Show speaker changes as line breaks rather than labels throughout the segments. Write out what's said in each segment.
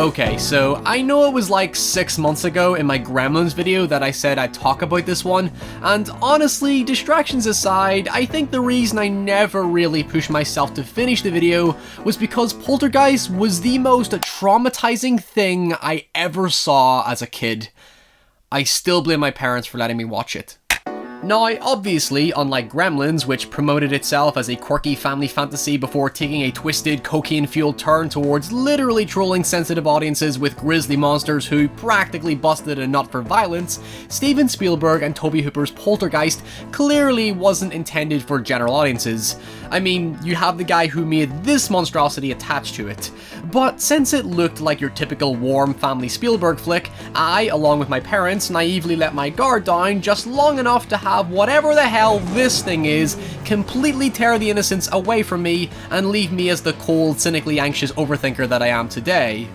Okay, so I know it was like 6 months ago in my Gremlins video that I said I'd talk about this one, and honestly, distractions aside, I think the reason I never really pushed myself to finish the video was because Poltergeist was the most traumatizing thing I ever saw as a kid. I still blame my parents for letting me watch it. Now, obviously, unlike Gremlins, which promoted itself as a quirky family fantasy before taking a twisted, cocaine-fueled turn towards literally trolling sensitive audiences with grisly monsters who practically busted a nut for violence, Steven Spielberg and Tobe Hooper's Poltergeist clearly wasn't intended for general audiences. I mean, you have the guy who made this monstrosity attached to it. But since it looked like your typical warm family Spielberg flick, I, along with my parents, naively let my guard down just long enough to have whatever the hell this thing is completely tear the innocence away from me and leave me as the cold, cynically anxious overthinker that I am today.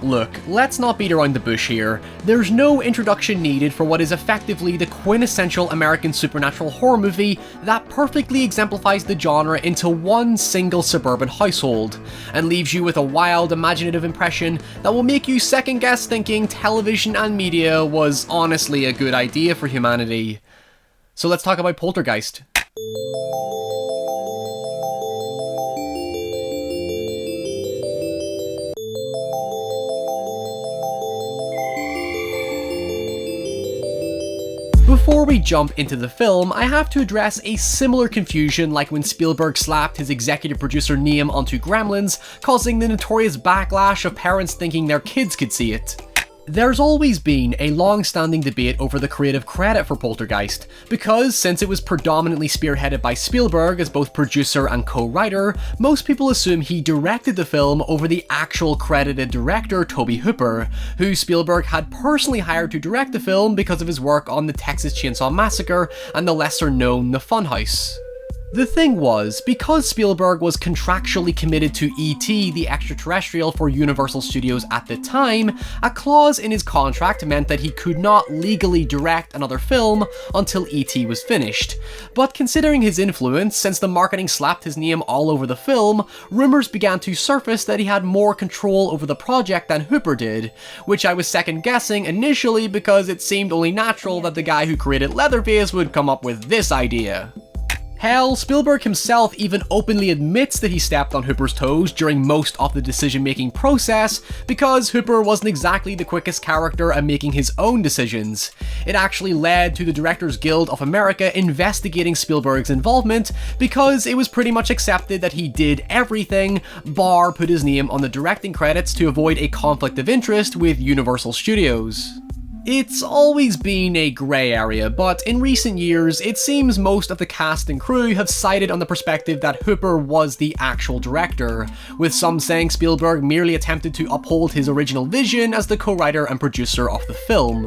Look, let's not beat around the bush here. There's no introduction needed for what is effectively the quintessential American supernatural horror movie that perfectly exemplifies the genre into one single suburban household, and leaves you with a wild, imaginative impression that will make you second guess thinking television and media was honestly a good idea for humanity. So let's talk about Poltergeist. Before we jump into the film, I have to address a similar confusion like when Spielberg slapped his executive producer name onto Gremlins, causing the notorious backlash of parents thinking their kids could see it. There's always been a long-standing debate over the creative credit for Poltergeist, because since it was predominantly spearheaded by Spielberg as both producer and co-writer, most people assume he directed the film over the actual credited director Tobe Hooper, who Spielberg had personally hired to direct the film because of his work on the Texas Chainsaw Massacre and the lesser-known The Funhouse. The thing was, because Spielberg was contractually committed to E.T. the extraterrestrial for Universal Studios at the time, a clause in his contract meant that he could not legally direct another film until E.T. was finished. But considering his influence, since the marketing slapped his name all over the film, rumours began to surface that he had more control over the project than Hooper did, which I was second guessing initially because it seemed only natural that the guy who created Leatherface would come up with this idea. Hell, Spielberg himself even openly admits that he stepped on Hooper's toes during most of the decision-making process, because Hooper wasn't exactly the quickest character at making his own decisions. It actually led to the Directors Guild of America investigating Spielberg's involvement, because it was pretty much accepted that he did everything, bar put his name on the directing credits to avoid a conflict of interest with Universal Studios. It's always been a grey area, but in recent years, it seems most of the cast and crew have sided on the perspective that Hooper was the actual director, with some saying Spielberg merely attempted to uphold his original vision as the co-writer and producer of the film.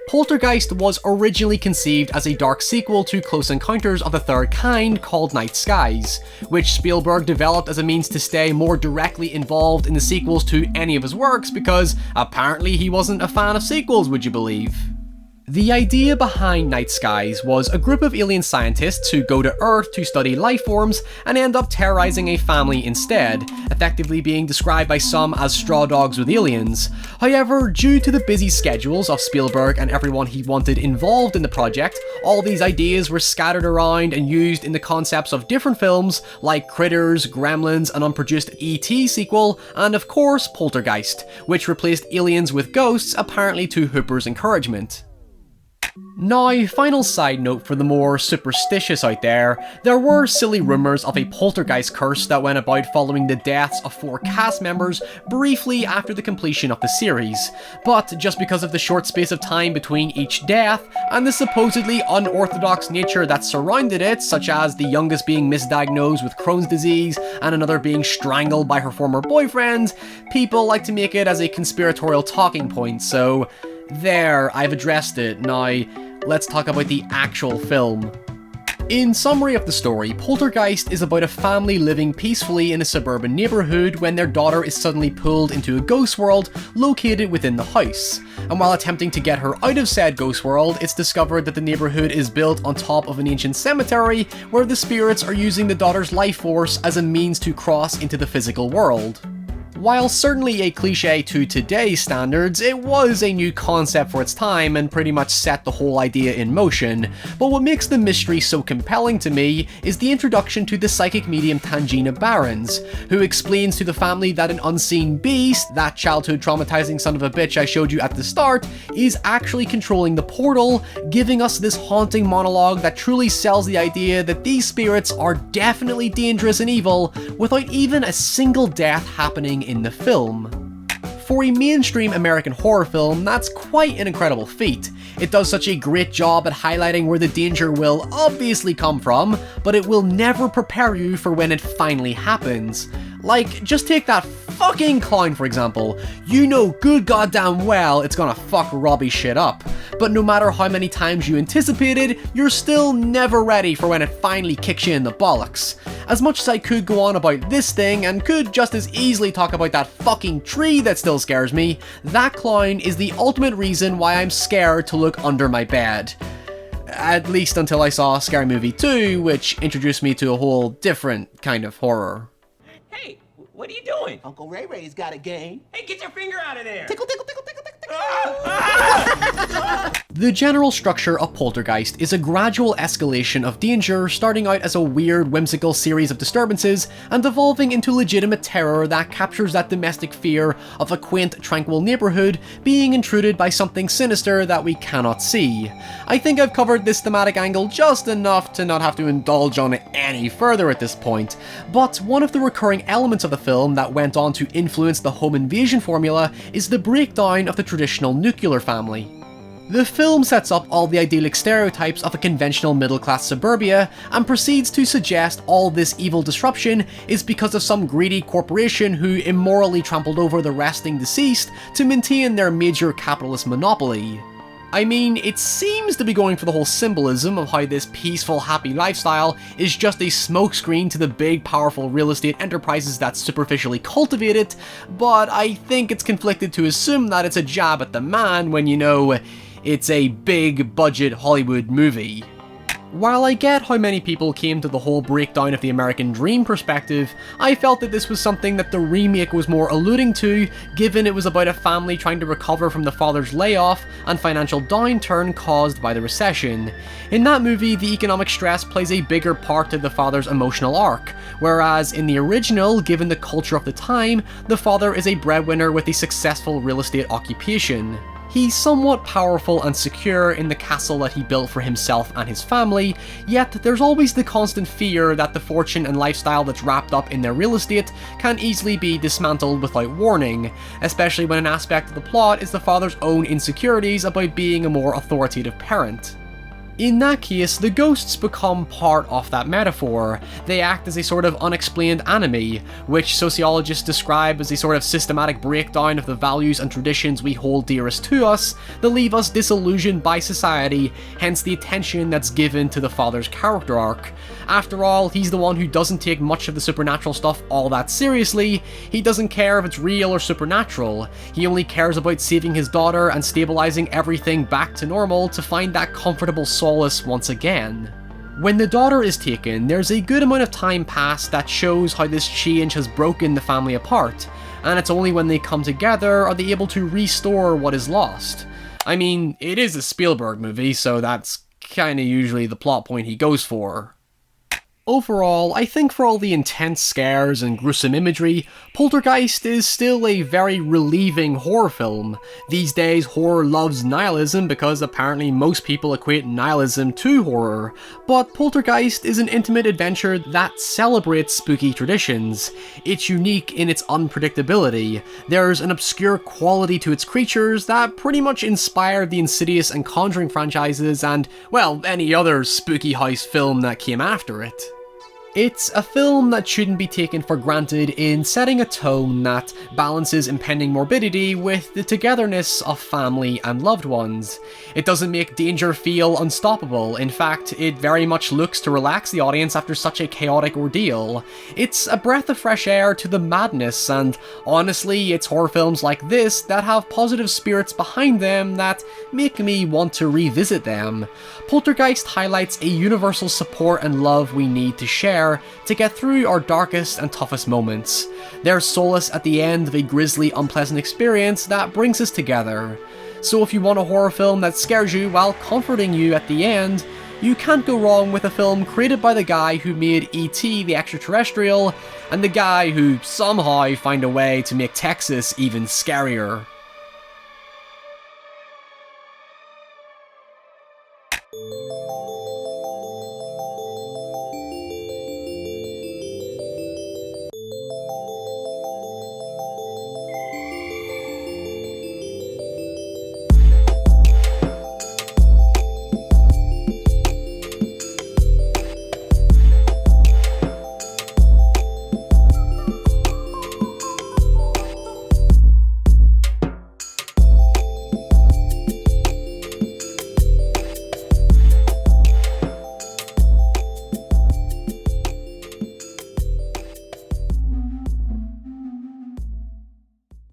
Poltergeist was originally conceived as a dark sequel to Close Encounters of the Third Kind called Night Skies, which Spielberg developed as a means to stay more directly involved in the sequels to any of his works because apparently he wasn't a fan of sequels, would you believe? The idea behind Night Skies was a group of alien scientists who go to Earth to study life forms and end up terrorizing a family instead, effectively being described by some as straw dogs with aliens. However, due to the busy schedules of Spielberg and everyone he wanted involved in the project, all these ideas were scattered around and used in the concepts of different films like Critters, Gremlins, an unproduced E.T. sequel, and of course Poltergeist, which replaced aliens with ghosts apparently to Hooper's encouragement. Now, final side note for the more superstitious out there were silly rumours of a poltergeist curse that went about following the deaths of 4 cast members briefly after the completion of the series, but just because of the short space of time between each death, and the supposedly unorthodox nature that surrounded it, such as the youngest being misdiagnosed with Crohn's disease and another being strangled by her former boyfriend, people like to make it as a conspiratorial talking point, so there, I've addressed it. Now, let's talk about the actual film. In summary of the story, Poltergeist is about a family living peacefully in a suburban neighbourhood when their daughter is suddenly pulled into a ghost world located within the house. And while attempting to get her out of said ghost world, it's discovered that the neighbourhood is built on top of an ancient cemetery where the spirits are using the daughter's life force as a means to cross into the physical world. While certainly a cliche to today's standards, it was a new concept for its time and pretty much set the whole idea in motion. But what makes the mystery so compelling to me is the introduction to the psychic medium Tangina Barons, who explains to the family that an unseen beast, that childhood traumatizing son of a bitch I showed you at the start, is actually controlling the portal, giving us this haunting monologue that truly sells the idea that these spirits are definitely dangerous and evil without even a single death happening in the film. For a mainstream American horror film, that's quite an incredible feat. It does such a great job at highlighting where the danger will obviously come from, but it will never prepare you for when it finally happens. Like, just take that fucking clown for example. You know good goddamn well it's gonna fuck Robbie's shit up. But no matter how many times you anticipated, you're still never ready for when it finally kicks you in the bollocks. As much as I could go on about this thing, and could just as easily talk about that fucking tree that still scares me, that clown is the ultimate reason why I'm scared to look under my bed. At least until I saw Scary Movie 2, which introduced me to a whole different kind of horror.
Hey, what are you doing?
Uncle Ray Ray's got a game.
Hey, get your finger out of there!
Tickle, tickle, tickle, tickle, tickle, tickle.
The general structure of Poltergeist is a gradual escalation of danger, starting out as a weird, whimsical series of disturbances and evolving into legitimate terror that captures that domestic fear of a quaint, tranquil neighborhood being intruded by something sinister that we cannot see. I think I've covered this thematic angle just enough to not have to indulge on it any further at this point, but one of the recurring elements of the film that went on to influence the home invasion formula is the breakdown of the traditional nuclear family. The film sets up all the idyllic stereotypes of a conventional middle-class suburbia and proceeds to suggest all this evil disruption is because of some greedy corporation who immorally trampled over the resting deceased to maintain their major capitalist monopoly. I mean, it seems to be going for the whole symbolism of how this peaceful, happy lifestyle is just a smokescreen to the big, powerful real estate enterprises that superficially cultivate it, but I think it's conflicted to assume that it's a jab at the man when, you know, it's a big budget Hollywood movie. While I get how many people came to the whole breakdown of the American dream perspective, I felt that this was something that the remake was more alluding to, given it was about a family trying to recover from the father's layoff and financial downturn caused by the recession. In that movie, the economic stress plays a bigger part to the father's emotional arc, whereas in the original, given the culture of the time, the father is a breadwinner with a successful real estate occupation. He's somewhat powerful and secure in the castle that he built for himself and his family, yet there's always the constant fear that the fortune and lifestyle that's wrapped up in their real estate can easily be dismantled without warning, especially when an aspect of the plot is the father's own insecurities about being a more authoritative parent. In that case, the ghosts become part of that metaphor. They act as a sort of unexplained enemy, which sociologists describe as a sort of systematic breakdown of the values and traditions we hold dearest to us that leave us disillusioned by society, hence the attention that's given to the father's character arc. After all, he's the one who doesn't take much of the supernatural stuff all that seriously. He doesn't care if it's real or supernatural. He only cares about saving his daughter and stabilizing everything back to normal to find that comfortable solace once again. When the daughter is taken, there's a good amount of time passed that shows how this change has broken the family apart, and it's only when they come together are they able to restore what is lost. I mean, it is a Spielberg movie, so that's kinda usually the plot point he goes for. Overall, I think for all the intense scares and gruesome imagery, Poltergeist is still a very relieving horror film. These days, horror loves nihilism because apparently most people equate nihilism to horror, but Poltergeist is an intimate adventure that celebrates spooky traditions. It's unique in its unpredictability. There's an obscure quality to its creatures that pretty much inspired the Insidious and Conjuring franchises and, well, any other spooky house film that came after it. It's a film that shouldn't be taken for granted in setting a tone that balances impending morbidity with the togetherness of family and loved ones. It doesn't make danger feel unstoppable. In fact, it very much looks to relax the audience after such a chaotic ordeal. It's a breath of fresh air to the madness, and honestly, it's horror films like this that have positive spirits behind them that make me want to revisit them. Poltergeist highlights a universal support and love we need to share, there to get through our darkest and toughest moments. They're solace at the end of a grisly, unpleasant experience that brings us together. So if you want a horror film that scares you while comforting you at the end, you can't go wrong with a film created by the guy who made E.T. the Extraterrestrial, and the guy who somehow found a way to make Texas even scarier.